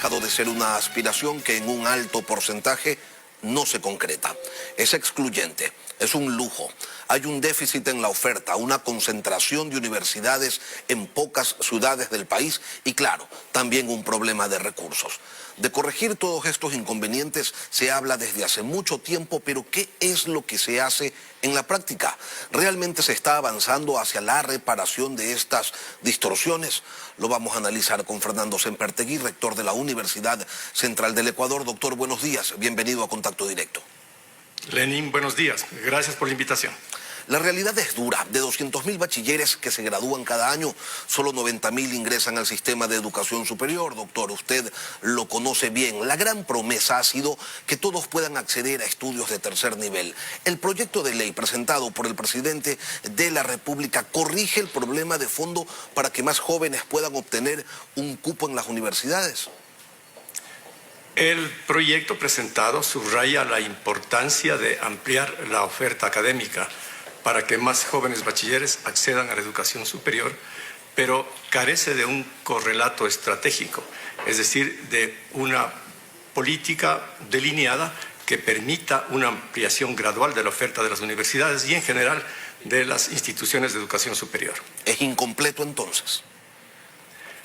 dejado de ser una aspiración que en un alto porcentaje no se concreta. Es excluyente, es un lujo. Hay un déficit en la oferta, una concentración de universidades en pocas ciudades del país y, claro, también un problema de recursos. De corregir todos estos inconvenientes se habla desde hace mucho tiempo, pero ¿qué es lo que se hace en la práctica? ¿Realmente se está avanzando hacia la reparación de estas distorsiones? Lo vamos a analizar con Fernando Sempertegui, rector de la Universidad Central del Ecuador. Doctor, buenos días. Bienvenido a Contacto Directo. Lenín, buenos días. Gracias por la invitación. La realidad es dura. De 200.000 bachilleres que se gradúan cada año, solo 90.000 ingresan al sistema de educación superior. Doctor, usted lo conoce bien. La gran promesa ha sido que todos puedan acceder a estudios de tercer nivel. El proyecto de ley presentado por el presidente de la República corrige el problema de fondo para que más jóvenes puedan obtener un cupo en las universidades. El proyecto presentado subraya la importancia de ampliar la oferta académica para que más jóvenes bachilleres accedan a la educación superior, pero carece de un correlato estratégico, es decir, de una política delineada que permita una ampliación gradual de la oferta de las universidades y en general de las instituciones de educación superior. ¿Es incompleto entonces?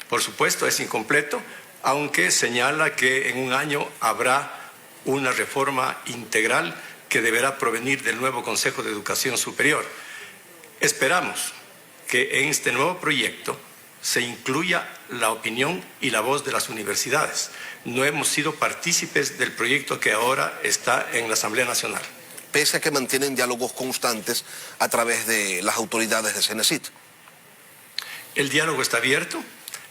Por supuesto, es incompleto, aunque señala que en un año habrá una reforma integral que deberá provenir del nuevo Consejo de Educación Superior. Esperamos que en este nuevo proyecto se incluya la opinión y la voz de las universidades. No hemos sido partícipes del proyecto que ahora está en la Asamblea Nacional. Pese a que mantienen diálogos constantes a través de las autoridades de CENESID. El diálogo está abierto.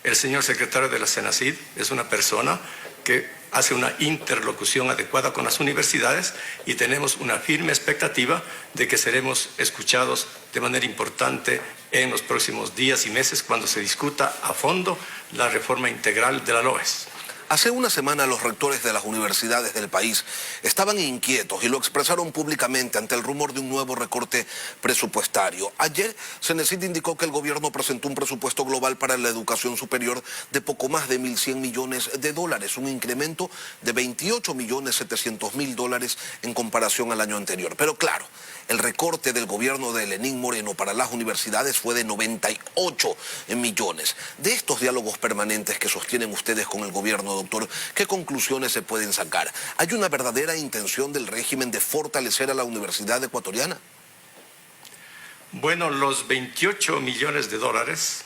El señor secretario de la CENACID es una persona que hace una interlocución adecuada con las universidades y tenemos una firme expectativa de que seremos escuchados de manera importante en los próximos días y meses cuando se discuta a fondo la reforma integral de la LOES. Hace una semana los rectores de las universidades del país estaban inquietos y lo expresaron públicamente ante el rumor de un nuevo recorte presupuestario. Ayer, CENESID indicó que el gobierno presentó un presupuesto global para la educación superior de poco más de 1.100 millones de dólares, un incremento de 28.700.000 dólares en comparación al año anterior. Pero claro, el recorte del gobierno de Lenín Moreno para las universidades fue de 98 millones. De estos diálogos permanentes que sostienen ustedes con el gobierno, doctor, ¿qué conclusiones se pueden sacar? ¿Hay una verdadera intención del régimen de fortalecer a la universidad ecuatoriana? Bueno, los 28 millones de dólares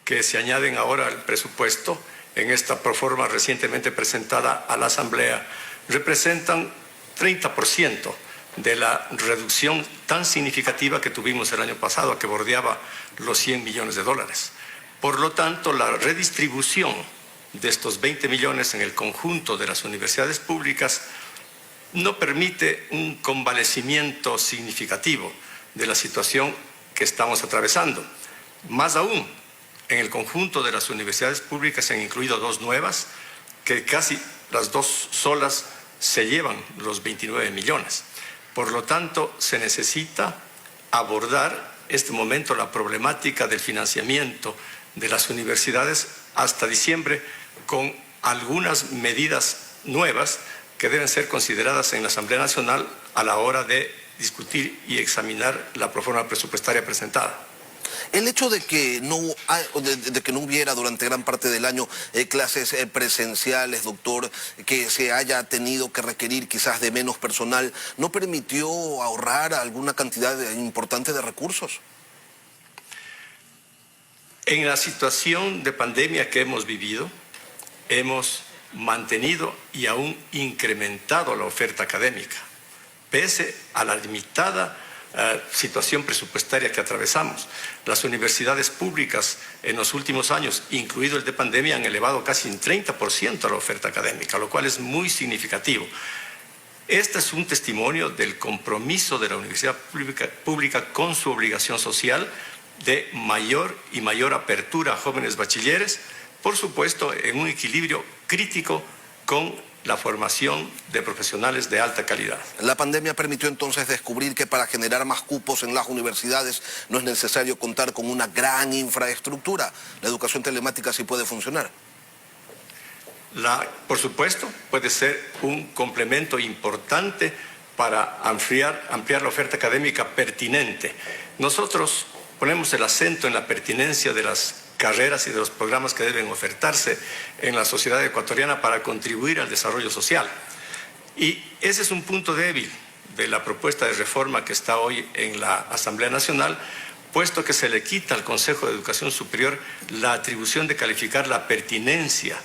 que se añaden ahora al presupuesto en esta proforma recientemente presentada a la Asamblea representan 30% de la reducción tan significativa que tuvimos el año pasado, que bordeaba los 100 millones de dólares. Por lo tanto, la redistribución de estos 20 millones en el conjunto de las universidades públicas no permite un convalecimiento significativo de la situación que estamos atravesando. Más aún, en el conjunto de las universidades públicas se han incluido dos nuevas, que casi las dos solas se llevan los 29 millones. Por lo tanto, se necesita abordar este momento la problemática del financiamiento de las universidades hasta diciembre con algunas medidas nuevas que deben ser consideradas en la Asamblea Nacional a la hora de discutir y examinar la proforma presupuestaria presentada. El hecho de que no hubiera durante gran parte del año clases presenciales, doctor, que se haya tenido que requerir quizás de menos personal, ¿no permitió ahorrar alguna cantidad importante de recursos? En la situación de pandemia que hemos vivido, hemos mantenido y aún incrementado la oferta académica, pese a la limitada situación presupuestaria que atravesamos. Las universidades públicas en los últimos años, incluido el de pandemia, han elevado casi un 30% la oferta académica, lo cual es muy significativo. Este es un testimonio del compromiso de la universidad pública con su obligación social de mayor y mayor apertura a jóvenes bachilleres, por supuesto en un equilibrio crítico con la formación de profesionales de alta calidad. La pandemia permitió entonces descubrir que para generar más cupos en las universidades no es necesario contar con una gran infraestructura. La educación telemática sí puede funcionar. Por supuesto, puede ser un complemento importante para ampliar la oferta académica pertinente. Nosotros ponemos el acento en la pertinencia de las carreras y de los programas que deben ofertarse en la sociedad ecuatoriana para contribuir al desarrollo social. Y ese es un punto débil de la propuesta de reforma que está hoy en la Asamblea Nacional, puesto que se le quita al Consejo de Educación Superior la atribución de calificar la pertinencia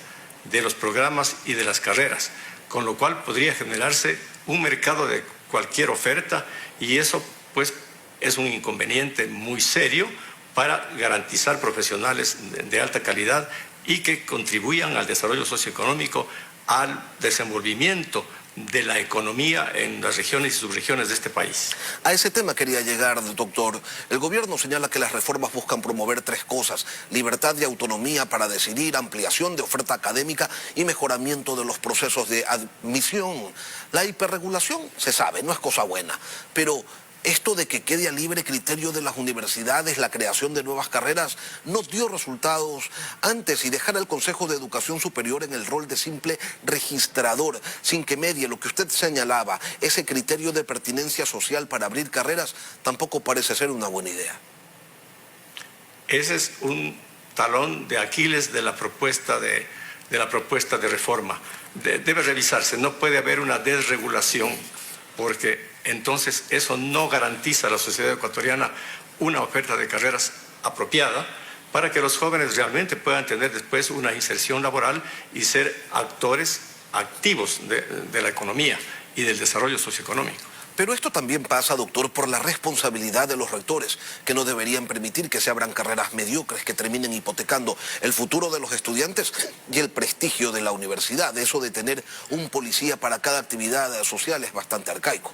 de los programas y de las carreras, con lo cual podría generarse un mercado de cualquier oferta y eso pues es un inconveniente muy serio para garantizar profesionales de alta calidad y que contribuyan al desarrollo socioeconómico, al desenvolvimiento de la economía en las regiones y subregiones de este país. A ese tema quería llegar, doctor. El gobierno señala que las reformas buscan promover tres cosas: libertad y autonomía para decidir, ampliación de oferta académica y mejoramiento de los procesos de admisión. La hiperregulación, se sabe, no es cosa buena, pero esto de que quede a libre criterio de las universidades la creación de nuevas carreras no dio resultados antes, y dejar al Consejo de Educación Superior en el rol de simple registrador, sin que medie lo que usted señalaba, ese criterio de pertinencia social para abrir carreras, tampoco parece ser una buena idea. Ese es un talón de Aquiles de la propuesta de reforma. Debe revisarse, no puede haber una desregulación, porque entonces eso no garantiza a la sociedad ecuatoriana una oferta de carreras apropiada para que los jóvenes realmente puedan tener después una inserción laboral y ser actores activos de la economía y del desarrollo socioeconómico. Pero esto también pasa, doctor, por la responsabilidad de los rectores, que no deberían permitir que se abran carreras mediocres que terminen hipotecando el futuro de los estudiantes y el prestigio de la universidad. Eso de tener un policía para cada actividad social es bastante arcaico.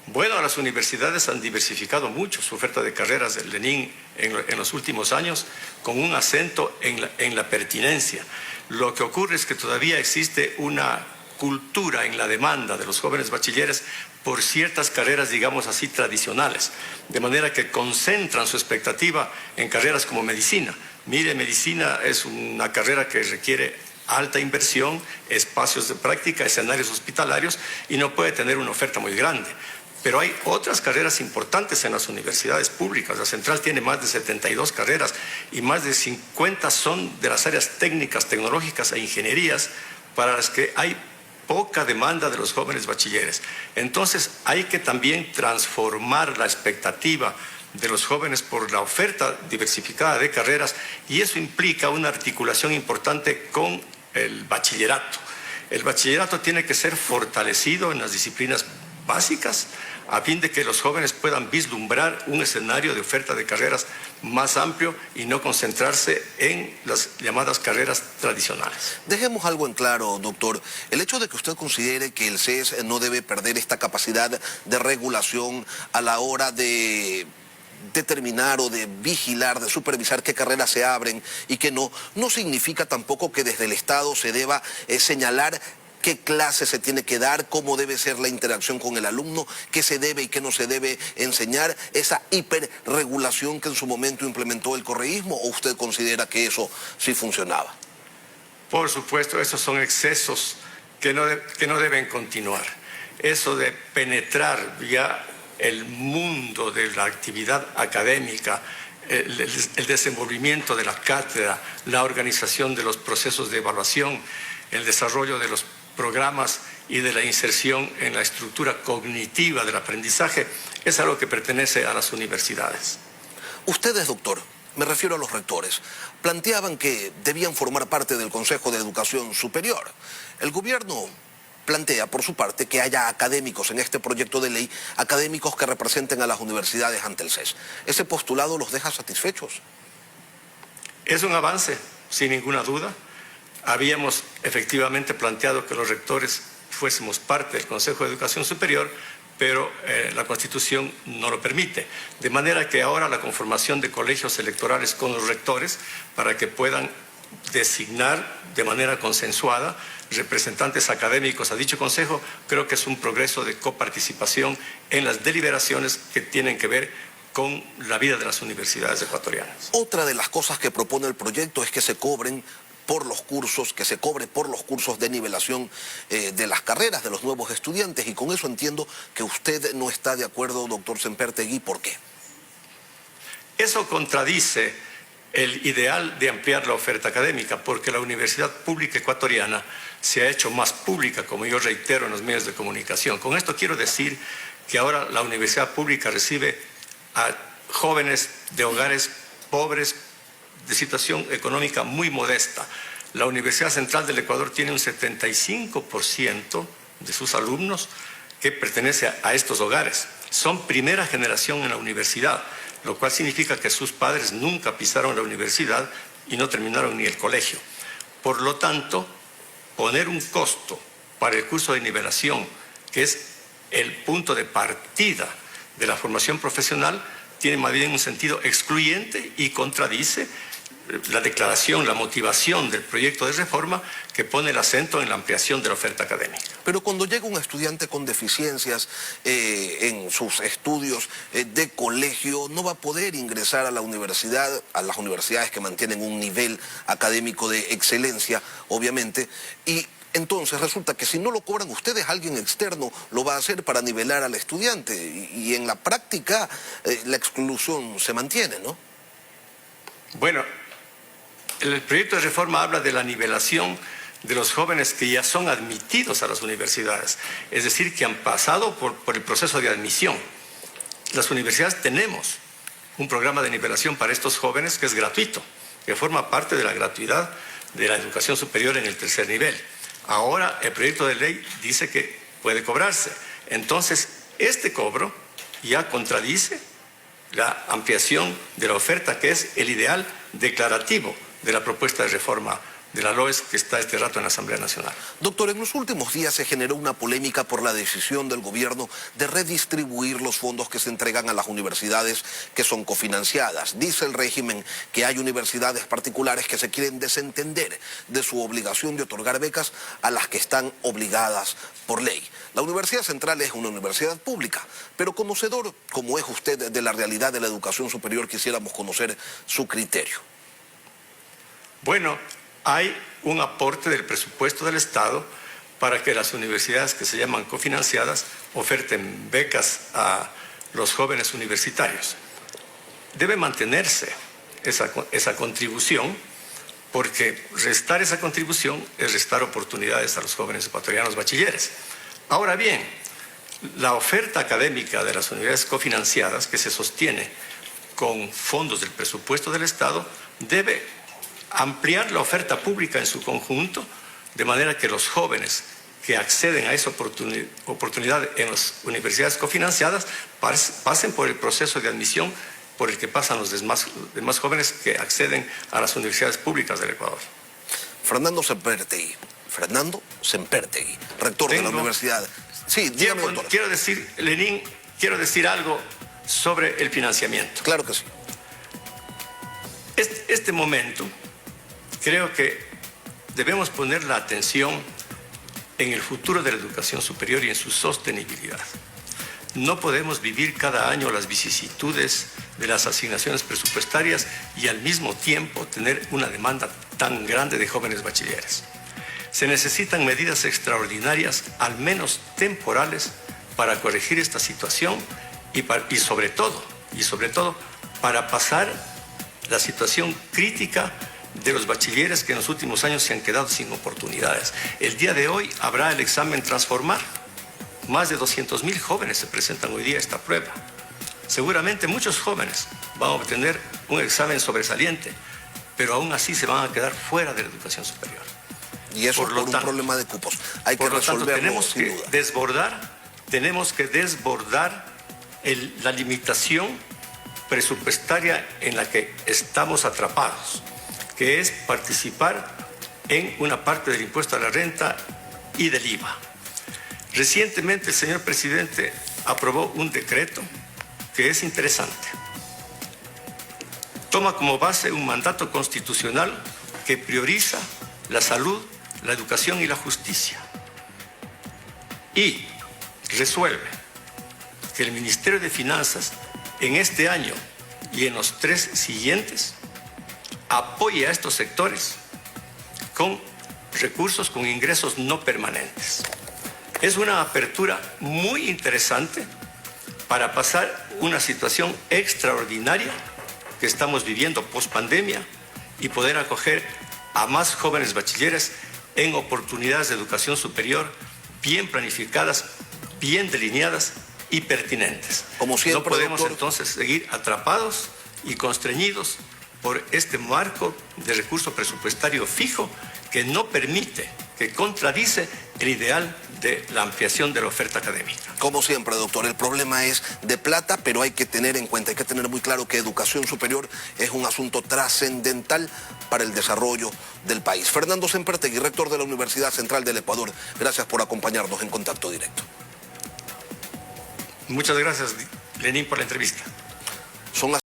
Bueno, las universidades han diversificado mucho su oferta de carreras del Lenin en los últimos años, con un acento en la pertinencia. Lo que ocurre es que todavía existe una cultura en la demanda de los jóvenes bachilleres por ciertas carreras, digamos así, tradicionales, de manera que concentran su expectativa en carreras como medicina. Mire, medicina es una carrera que requiere alta inversión, espacios de práctica, escenarios hospitalarios, y no puede tener una oferta muy grande. Pero hay otras carreras importantes en las universidades públicas. La Central tiene más de 72 carreras y más de 50 son de las áreas técnicas, tecnológicas e ingenierías, para las que hay poca demanda de los jóvenes bachilleres. Entonces hay que también transformar la expectativa de los jóvenes por la oferta diversificada de carreras, y eso implica una articulación importante con el bachillerato. El bachillerato tiene que ser fortalecido en las disciplinas básicas a fin de que los jóvenes puedan vislumbrar un escenario de oferta de carreras más amplio y no concentrarse en las llamadas carreras tradicionales. Dejemos algo en claro, doctor. El hecho de que usted considere que el CES no debe perder esta capacidad de regulación a la hora de determinar o de vigilar, de supervisar qué carreras se abren y qué no, no significa tampoco que desde el Estado se deba señalar qué clase se tiene que dar, cómo debe ser la interacción con el alumno, qué se debe y qué no se debe enseñar, esa hiperregulación que en su momento implementó el correísmo, ¿o usted considera que eso sí funcionaba? Por supuesto, esos son excesos que no deben continuar. Eso de penetrar ya el mundo de la actividad académica, el desenvolvimiento de la cátedra, la organización de los procesos de evaluación, el desarrollo de los programas y de la inserción en la estructura cognitiva del aprendizaje, es algo que pertenece a las universidades. Ustedes, doctor, me refiero a los rectores, planteaban que debían formar parte del Consejo de Educación Superior. El gobierno plantea, por su parte, que haya académicos en este proyecto de ley, académicos que representen a las universidades ante el CES. ¿Ese postulado los deja satisfechos? Es un avance, sin ninguna duda. Habíamos efectivamente planteado que los rectores fuésemos parte del Consejo de Educación Superior, pero la Constitución no lo permite. De manera que ahora la conformación de colegios electorales con los rectores, para que puedan designar de manera consensuada representantes académicos a dicho consejo, creo que es un progreso de coparticipación en las deliberaciones que tienen que ver con la vida de las universidades ecuatorianas. Otra de las cosas que propone el proyecto es que se cobren por los cursos, que se cobre por los cursos de nivelación de las carreras de los nuevos estudiantes. Y con eso entiendo que usted no está de acuerdo, doctor Sempertegui. ¿Por qué? Eso contradice el ideal de ampliar la oferta académica, porque la Universidad Pública Ecuatoriana se ha hecho más pública, como yo reitero en los medios de comunicación. Con esto quiero decir que ahora la Universidad Pública recibe a jóvenes de hogares pobres, de situación económica muy modesta. La Universidad Central del Ecuador tiene un 75% de sus alumnos que pertenece a estos hogares. Son primera generación en la universidad, lo cual significa que sus padres nunca pisaron la universidad y no terminaron ni el colegio. Por lo tanto, poner un costo para el curso de nivelación, que es el punto de partida de la formación profesional, tiene más bien un sentido excluyente y contradice la declaración, la motivación del proyecto de reforma que pone el acento en la ampliación de la oferta académica. Pero cuando llega un estudiante con deficiencias en sus estudios de colegio, no va a poder ingresar a la universidad, a las universidades que mantienen un nivel académico de excelencia, obviamente, y entonces resulta que si no lo cobran ustedes, alguien externo lo va a hacer para nivelar al estudiante, y en la práctica la exclusión se mantiene, ¿no? Bueno, el proyecto de reforma habla de la nivelación de los jóvenes que ya son admitidos a las universidades, es decir, que han pasado por el proceso de admisión. Las universidades tenemos un programa de nivelación para estos jóvenes que es gratuito, que forma parte de la gratuidad de la educación superior en el tercer nivel. Ahora el proyecto de ley dice que puede cobrarse. Entonces, este cobro ya contradice la ampliación de la oferta, que es el ideal declarativo de la propuesta de reforma de la LOES que está este rato en la Asamblea Nacional. Doctor, en los últimos días se generó una polémica por la decisión del gobierno de redistribuir los fondos que se entregan a las universidades que son cofinanciadas. Dice el régimen que hay universidades particulares que se quieren desentender de su obligación de otorgar becas a las que están obligadas por ley. La Universidad Central es una universidad pública, pero conocedor como es usted de la realidad de la educación superior, quisiéramos conocer su criterio. Bueno, hay un aporte del presupuesto del Estado para que las universidades que se llaman cofinanciadas oferten becas a los jóvenes universitarios. Debe mantenerse esa contribución, porque restar esa contribución es restar oportunidades a los jóvenes ecuatorianos bachilleres. Ahora bien, la oferta académica de las universidades cofinanciadas, que se sostiene con fondos del presupuesto del Estado, debe ampliar la oferta pública en su conjunto, de manera que los jóvenes que acceden a esa oportunidad en las universidades cofinanciadas pasen por el proceso de admisión por el que pasan los demás jóvenes que acceden a las universidades públicas del Ecuador. Fernando Sempertegui, rector de la universidad. Sí, dígame, doctor. Quiero decir, Lenín, quiero decir algo sobre el financiamiento. Claro que sí. Este momento, creo que debemos poner la atención en el futuro de la educación superior y en su sostenibilidad. No podemos vivir cada año las vicisitudes de las asignaciones presupuestarias y al mismo tiempo tener una demanda tan grande de jóvenes bachilleres. Se necesitan medidas extraordinarias, al menos temporales, para corregir esta situación y sobre todo, para pasar la situación crítica de los bachilleres que en los últimos años se han quedado sin oportunidades. El día de hoy habrá el examen Transformar. Más de 200.000 jóvenes se presentan hoy día a esta prueba. Seguramente muchos jóvenes van a obtener un examen sobresaliente, pero aún así se van a quedar fuera de la educación superior. Y eso por un problema de cupos. Hay que resolverlo. Tenemos que desbordar la limitación presupuestaria en la que estamos atrapados, que es participar en una parte del impuesto a la renta y del IVA. Recientemente el señor presidente aprobó un decreto que es interesante. Toma como base un mandato constitucional que prioriza la salud, la educación y la justicia. Y resuelve que el Ministerio de Finanzas en este año y en los 3 siguientes apoye a estos sectores con recursos, con ingresos no permanentes. Es una apertura muy interesante para pasar una situación extraordinaria que estamos viviendo post-pandemia y poder acoger a más jóvenes bachilleres en oportunidades de educación superior bien planificadas, bien delineadas y pertinentes. Como siempre, no podemos doctor, entonces seguir atrapados y constreñidos por este marco de recurso presupuestario fijo que no permite, que contradice el ideal de la ampliación de la oferta académica. Como siempre, doctor, el problema es de plata, pero hay que tener en cuenta, hay que tener muy claro que educación superior es un asunto trascendental para el desarrollo del país. Fernando Sempertegui, rector de la Universidad Central del Ecuador, gracias por acompañarnos en Contacto Directo. Muchas gracias, Lenín, por la entrevista. Son las